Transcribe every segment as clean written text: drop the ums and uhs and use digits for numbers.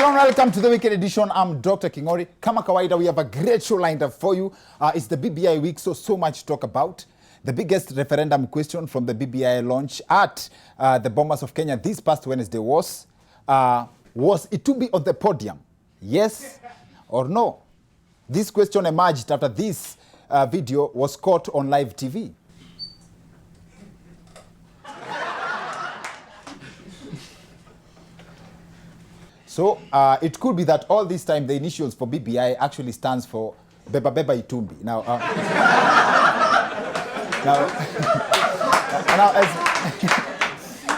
and welcome to the weekend edition. I'm Dr. Kingori. Kama kawaida, we have a great show lined up for you. It's the BBI week, so much to talk about. The biggest referendum question from the BBI launch at the Bomas of Kenya this past Wednesday was Itumbi on the podium? Yes or no? This question emerged after this video was caught on live TV. So it could be that all this time the initials for BBI actually stands for Beba Beba Itumbi. Now,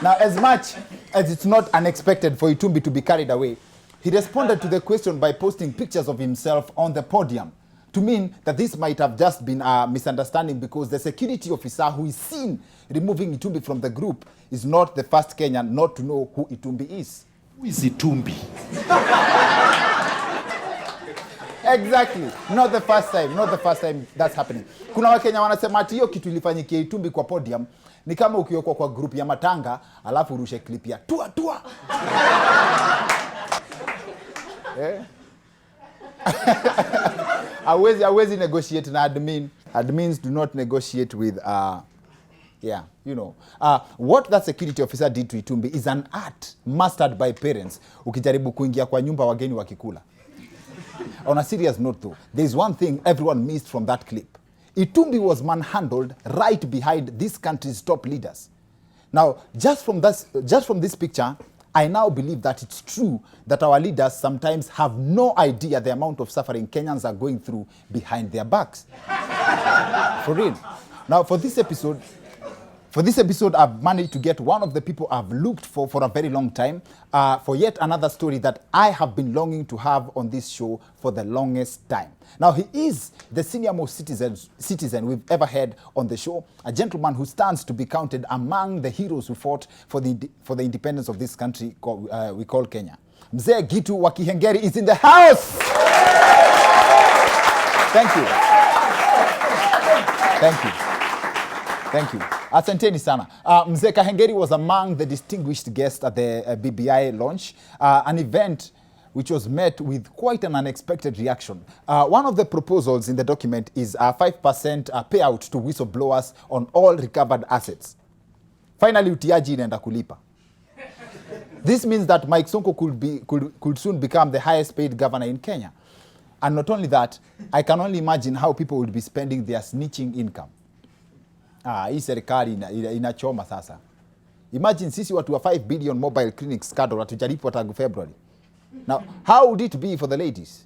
now as much as it's not unexpected for Itumbi to be carried away, he responded to the question by posting pictures of himself on the podium, to mean that this might have just been a misunderstanding because the security officer who is seen removing Itumbi from the group is not the first Kenyan not to know who Itumbi is. Who is Itumbi? Exactly. Not the first time that's happening. Kuna Wakenya wanasema ati hiyo kitu ilifanyikia Itumbi kwa podium ni kama ukiokwa kwa group ya matanga alafu urushe clip ya tua. Eh? Always negotiate na admin. Admins do not negotiate with yeah, you know. What that security officer did to Itumbi is an art mastered by parents. Ukijaribu kuingia kwa nyumba wageni wakikula. On a serious note though, there is one thing everyone missed from that clip. Itumbi was manhandled right behind this country's top leaders. Now, just from this picture, I now believe that it's true that our leaders sometimes have no idea the amount of suffering Kenyans are going through behind their backs. For real. Now, for this episode, I've managed to get one of the people I've looked for a very long time, for yet another story that I have been longing to have on this show for the longest time. Now, he is the senior-most citizen we've ever had on the show, a gentleman who stands to be counted among the heroes who fought for the independence of this country we call Kenya. Mzee Gitu wa Kihengeri is in the house! Thank you. Thank you. Asanteni sana. Mzee Kahengeri was among the distinguished guests at the BBI launch, an event which was met with quite an unexpected reaction. One of the proposals in the document is a 5% payout to whistleblowers on all recovered assets. Finally, utiaji inaenda kulipa. This means that Mike Sonko could soon become the highest paid governor in Kenya. And not only that, I can only imagine how people would be spending their snitching income. Hii serikali inachoma sasa. Imagine sisi watu wa 5 billion mobile clinics kado hatujalipwa tangu February. Now, how would it be for the ladies?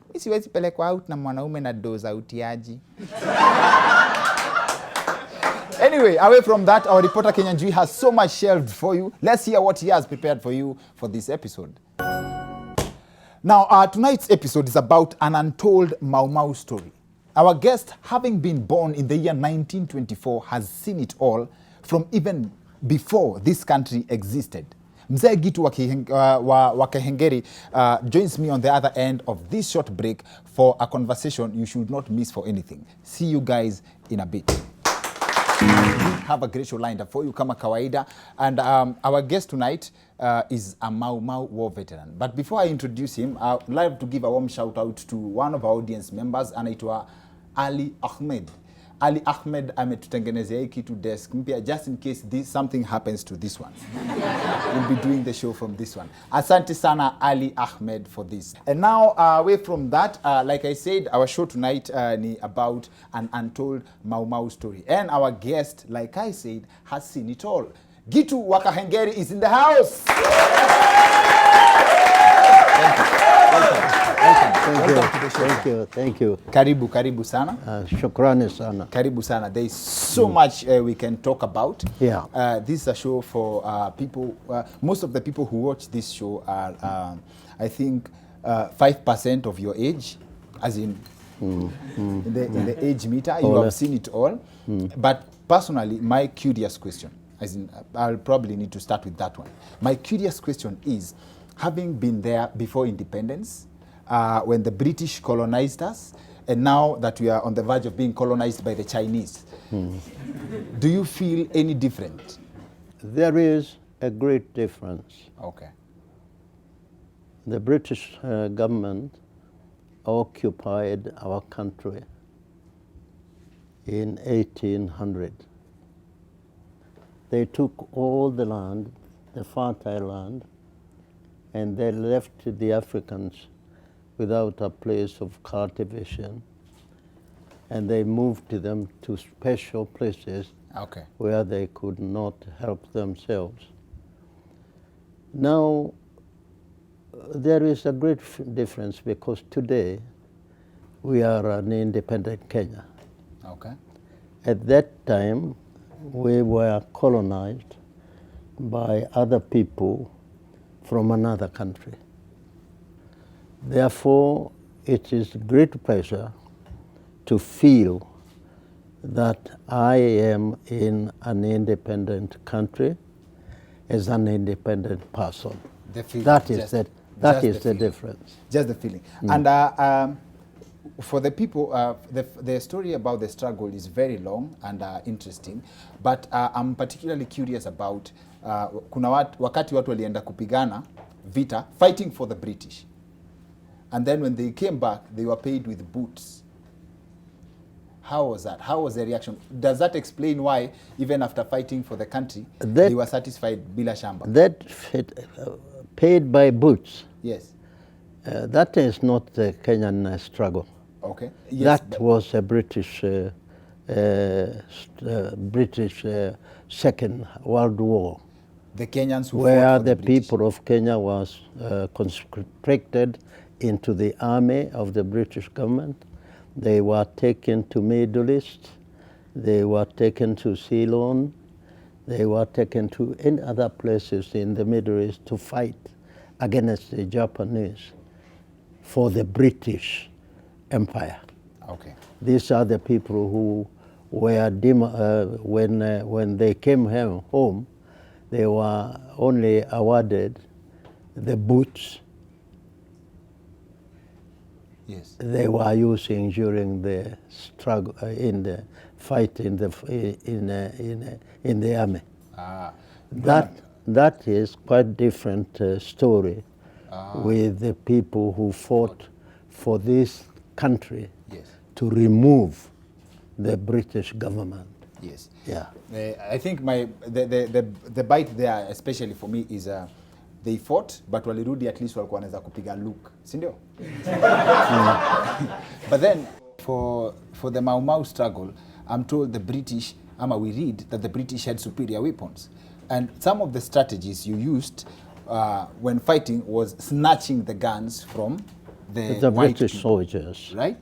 Mimi siwezi pelekwa out na mwanaume na doza utiaji. Anyway, away from that, our reporter Kenyan Jui has so much shelved for you. Let's hear what he has prepared for you for this episode. Now, tonight's episode is about an untold Mau Mau story. Our guest, having been born in the year 1924, has seen it all from even before this country existed. Mzee Gitu wa Kihengeri joins me on the other end of this short break for a conversation you should not miss for anything. See you guys in a bit. We have a great show lined up for you, kama kawaida. And our guest tonight is a Mau Mau war veteran. But before I introduce him, I'd like to give a warm shout out to one of our audience members, anaitwa Ali Ahmed. Ali Ahmed ametutengenezea hii kitu desk mpya just in case something happens to this one. We'll be doing the show from this one. Asante sana Ali Ahmed for this. And now away from that, like I said, our show tonight ni about an untold Mau Mau story. And our guest, like I said, has seen it all. Gitu wa Kihengeri is in the house. Thank you. Karibu sana. Shukrani sana. Karibu sana. There is so much we can talk about. Yeah. This is a show for people. Most of the people who watch this show are, I think, 5% of your age, as in in the age meter. You have seen it all. But personally, my curious question, as in, I'll probably need to start with that one. My curious question is, having been there before independence, when the British colonized us, and now that we are on the verge of being colonized by the Chinese, do you feel any different? There is a great difference. Okay. The British government occupied our country in 1800. They took all the land, the fertile land, and they left the Africans without a place of cultivation, and they moved them to special places Okay. where they could not help themselves. Now, there is a great difference because today we are an independent Kenya. Okay. At that time, we were colonized by other people from another country. Therefore, it is a great pleasure to feel that I am in an independent country as an independent person. The feeling. That is the feeling. difference. Just the feeling. And for the people, the story about the struggle is very long and interesting, but I'm particularly curious about kuna wakati watu walienda kupigana vita, fighting for the British. And then when they came back, they were paid with boots. How was that? How was the reaction? Does that explain why, even after fighting for the country, they were satisfied bila shamba? That paid by boots. Yes. That is not the Kenyan struggle. Okay. Yes, that was a British Second World War. The Kenyans who where fought for the British. people of Kenya was conscripted into the army of the British government. They were taken to Middle East. They were taken to Ceylon. They were taken to any other places in the Middle East to fight against the Japanese for the British Empire. Okay. These are the people who were, when they came home, they were only awarded the boots Yes. they were using during the struggle in the fight in the army. That is quite different story with the people who fought for this country to remove the British government. Yes. Yeah. I think the bite there, especially for me, is they fought, but walirudi at least walikuwa wanaweza kupiga look, si ndio? But then for the Mau Mau struggle, I'm told the British, we read that the British had superior weapons, and some of the strategies you used when fighting was snatching the guns from the white British people, soldiers, right?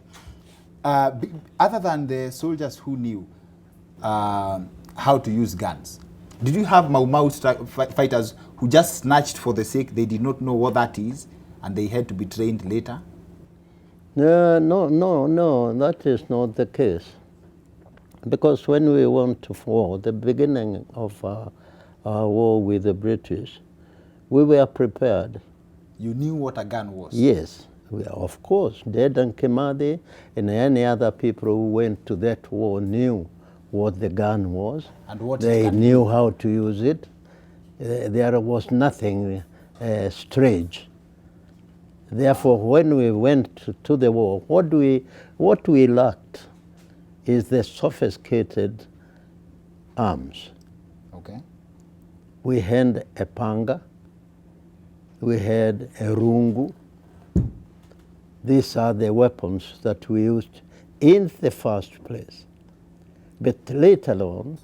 Other than the soldiers who knew how to use guns, did you have Mau Mau fighters who just snatched for the sake, they did not know what that is, and they had to be trained later? No, that is not the case. Because when we went to war, the beginning of our war with the British, we were prepared. You knew what a gun was? Yes, of course. Dedan Kimathi and any other people who went to that war knew what the gun was. And what they knew how to use it. There was nothing strange. Therefore, when we went to the war, what we lacked is the sophisticated arms. Okay. We had a panga, we had a rungu. These are the weapons that we used in the first place. But later on,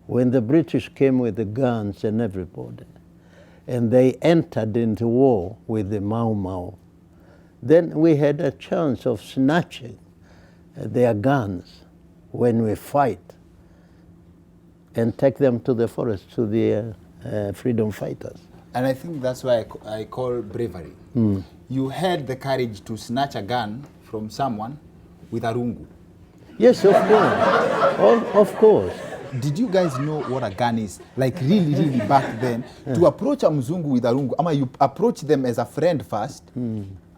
when the British came with the guns and everybody, and they entered into war with the Mau Mau, then we had a chance of snatching their guns when we fight and take them to the forest, to the freedom fighters. And I think that's why I call bravery. You had the courage to snatch a gun from someone with a rungu. Yes, of course. Of course. Did you guys know what a gun is? Like really back then, to approach a mzungu with a rungu, you approach them as a friend first,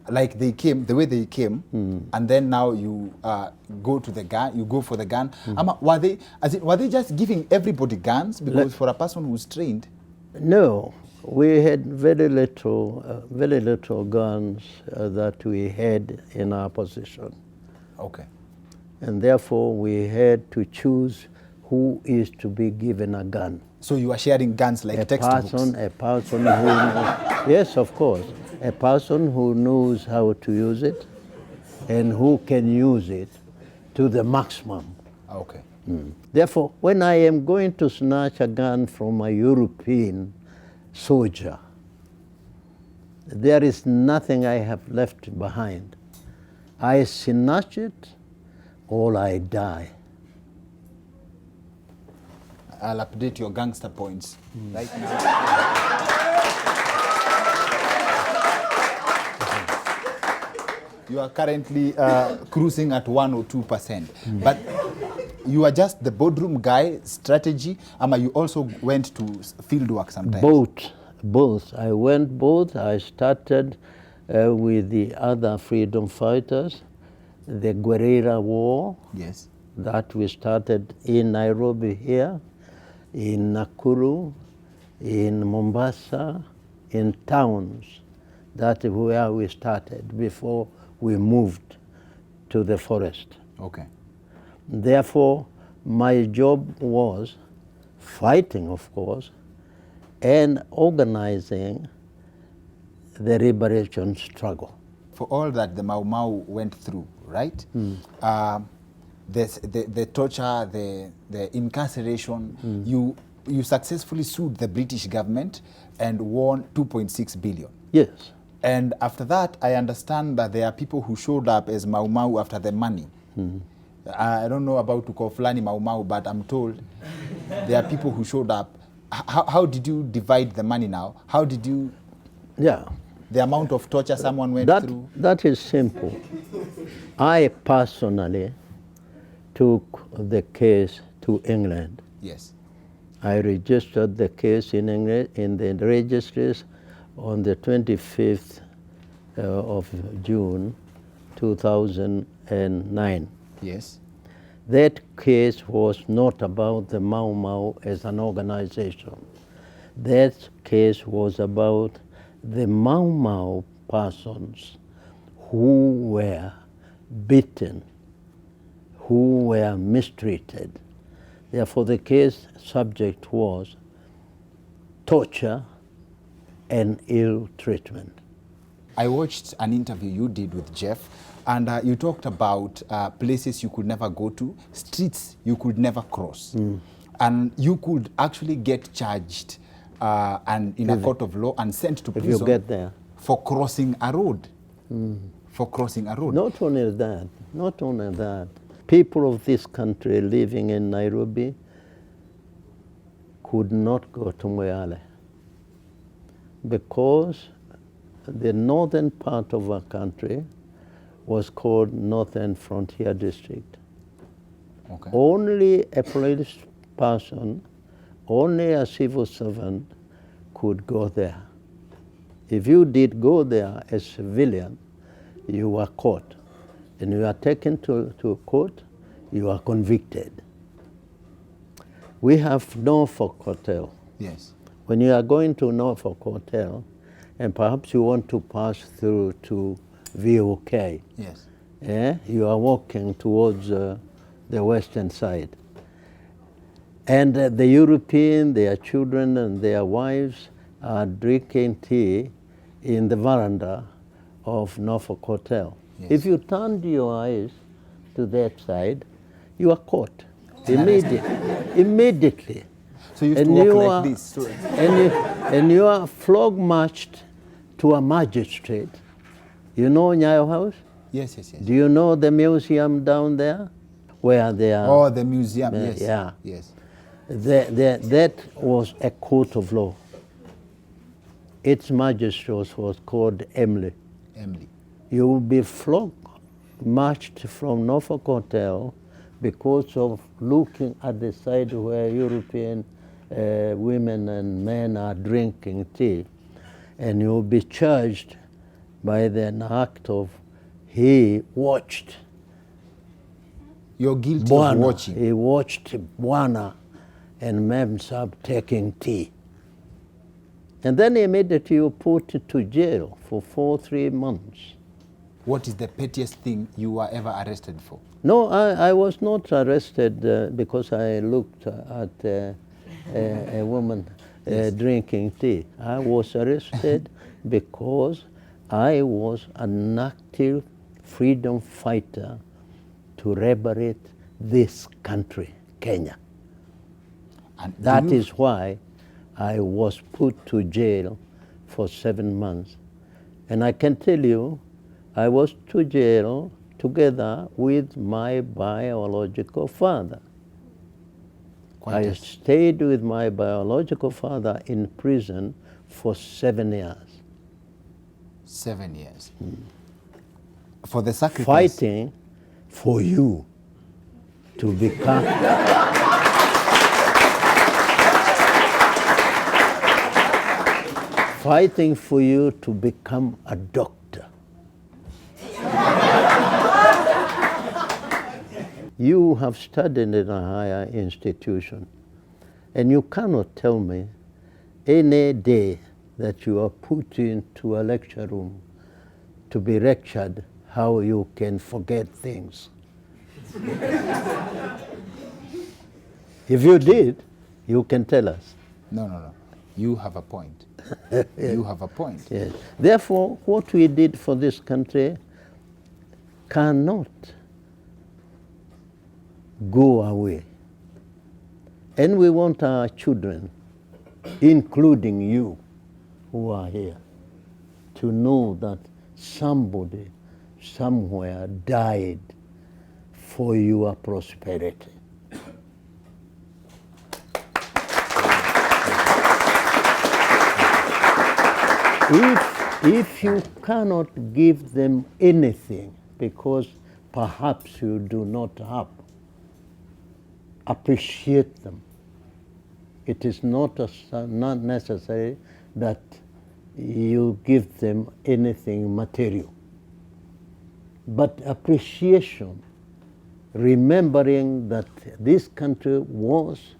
like they came, the way they came, and then now you go to the gun, you go for the gun. Were they just giving everybody guns? Because for a person who's trained. No, we had very little guns that we had in our possession. Okay. And therefore we had to choose who is to be given a gun. So you are sharing guns like textbooks? A person who knows, yes, of course, a person who knows how to use it and who can use it to the maximum. Okay. Therefore, when I am going to snatch a gun from a European soldier, there is nothing I have left behind. I snatch it or I die. I'll update your gangster points right now. You are currently cruising at 1 or 2%. But you are just the boardroom guy, strategy, you also went to field work sometimes? Both. I went both. I started with the other freedom fighters, the guerrilla war. Yes. That we started in Nairobi here, in Nakuru, in Mombasa, in towns. That is where we started before we moved to the forest. Okay. Therefore, my job was fighting, of course, and organizing the liberation struggle. For all that the Mau Mau went through, right? The torture, the incarceration, you successfully sued the British government and won 2.6 billion. Yes. And after that, I understand that there are people who showed up as Mau Mau after the money. I don't know about Tukoflani Mau Mau, but I'm told there are people who showed up. How did you divide the money now? How did you... Yeah. The amount of torture someone went through? That is simple. I personally took the case to England. Yes. I registered the case in England, in the registries on the 25th of June 2009. Yes. That case was not about the Mau Mau as an organization. That case was about the Mau Mau persons who were beaten, who were mistreated. Therefore, the case subject was torture and ill treatment. I watched an interview you did with Jeff, and you talked about places you could never go to, streets you could never cross. And you could actually get charged and in a court of law and sent to prison if you get there. For crossing a road. For crossing a road. Not only that, people of this country living in Nairobi could not go to Moyale because the northern part of our country was called Northern Frontier District. Okay. Only a police person, only a civil servant could go there. If you did go there as a civilian, you were caught. And you are taken to court, you are convicted. We have Norfolk Hotel. Yes. When you are going to Norfolk Hotel, and perhaps you want to pass through to VOK, Yes. You are walking towards the western side. And the European, their children and their wives are drinking tea in the veranda of Norfolk Hotel. Yes. If you turned your eyes to that side, you are caught immediately. So you used to walk like this. And you are flog marched to a magistrate. You know Nyayo House? Yes, yes, yes. Do you know the museum down there? Where they are. Oh, the museum, yes. Yeah. Yes. That was a court of law. Its magistrate was called Emily. Emily. You will be flogged, marched from Norfolk Hotel because of looking at the side where European women and men are drinking tea. And you will be charged by the act of he watched. You're guilty Bwana. of watching. He watched Bwana and Mem Sab taking tea. And then immediately you put to jail for 3 months. What is the pettiest thing you were ever arrested for? No, I was not arrested because I looked at a woman drinking tea. I was arrested because I was an active freedom fighter to liberate this country, Kenya. And That is why I was put to jail for 7 months. And I can tell you, I was to jail together with my biological father. I stayed with my biological father in prison for 7 years. 7 years. For the sacrifice. Fighting for you to become... fighting for you to become a doctor. You have studied in a higher institution, and you cannot tell me any day that you are put into a lecture room to be lectured how you can forget things. If you did, you can tell us. No. You have a point. You have a point. Yes. Therefore, what we did for this country cannot go away. And we want our children, including you who are here, to know that somebody somewhere died for your prosperity. If you cannot give them anything because perhaps you do not have, appreciate them. It is not necessary that you give them anything material. But appreciation, remembering that this country was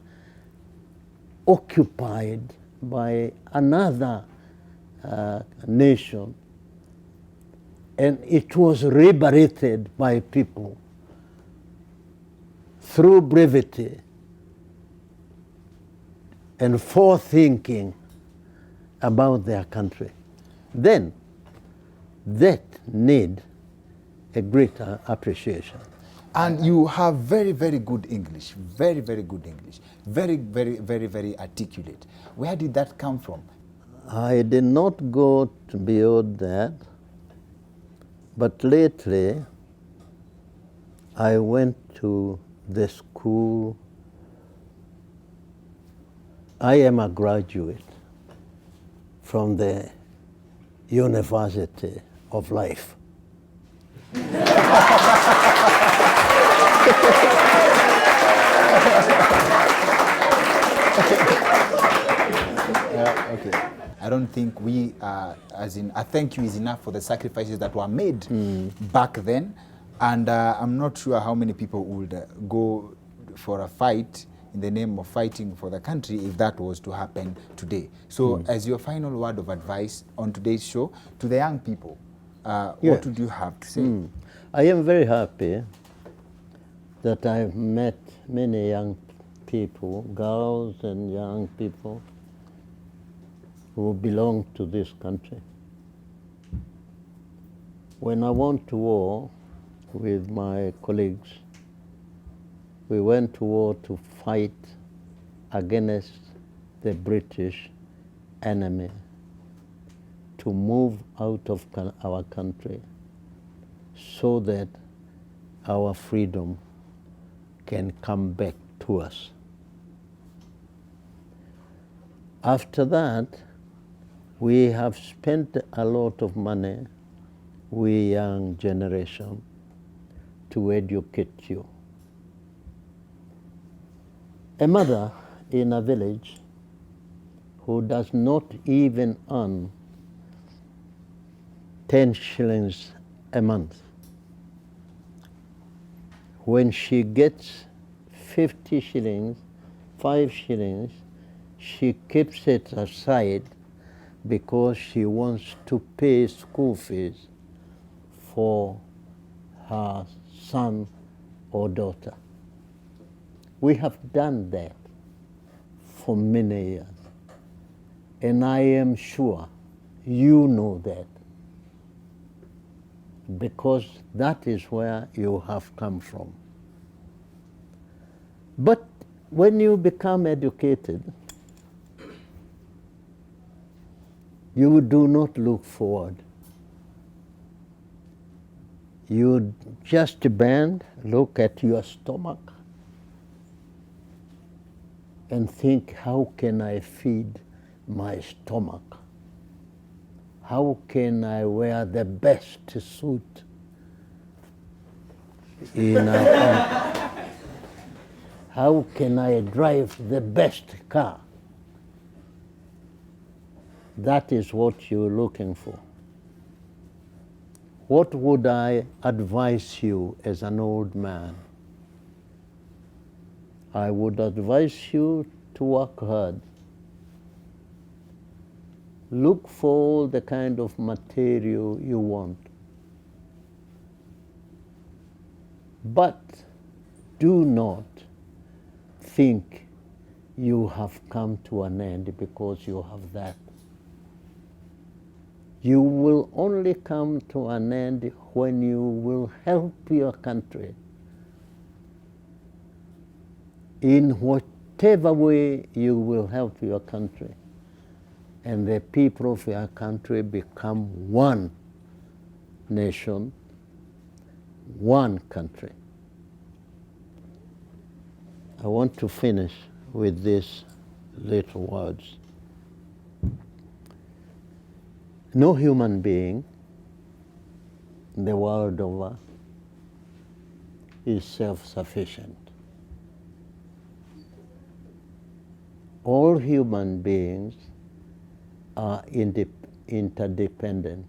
occupied by another nation, and it was liberated by people through brevity and forethinking about their country. Then that need a greater appreciation. And you have very, very good English. Very, very good English. Very, very, very, very articulate. Where did that come from? I did not go beyond that, but lately I went to the school. I am a graduate from the University of Life. Okay. I don't think we, a thank you is enough for the sacrifices that were made back then. And I'm not sure how many people would go for a fight in the name of fighting for the country if that was to happen today. So as your final word of advice on today's show, to the young people, what would you have to say? I am very happy that I've met many young people, girls and young people, who belong to this country. When I went to war with my colleagues, we went to war to fight against the British enemy, to move out of our country so that our freedom can come back to us. After that, we have spent a lot of money, we young generation, to educate you. A mother in a village who does not even earn 10 shillings a month, when she gets 50 shillings, 5 shillings, she keeps it aside because she wants to pay school fees for her son or daughter. We have done that for many years. And I am sure you know that, because that is where you have come from. But when you become educated, you do not look forward. You just bend, look at your stomach, and think, how can I feed my stomach? How can I wear the best suit in how can I drive the best car? That is what you're looking for. What would I advise you as an old man? I would advise you to work hard. Look for all the kind of material you want. But do not think you have come to an end because you have that. You will only come to an end when you will help your country in whatever way you will help your country, and the people of your country become one nation, one country. I want to finish with these little words. No human being the world over is self-sufficient. All human beings are interdependent.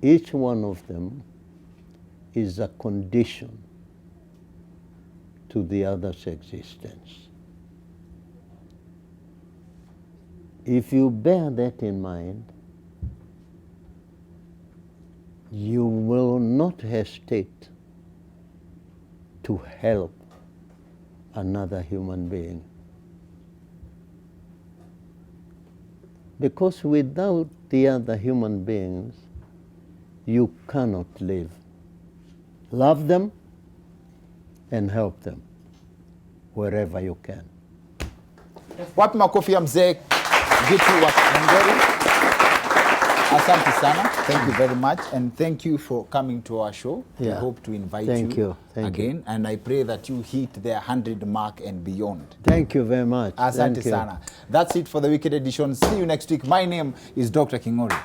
Each one of them is a condition to the other's existence. If you bear that in mind, you will not hesitate to help another human being. Because without the other human beings, you cannot live. Love them and help them wherever you can. Wapi makofi ya mzee Gitu wa Ngori. Asante sana. Thank you very much, and thank you for coming to our show. Yeah. We hope to invite Thank you Thank again, you. and I pray that you hit the 100 mark and beyond. Thank you very much. Asante Thank you. sana. That's it for the Wicked Edition. See you next week. My name is Dr. Kingori.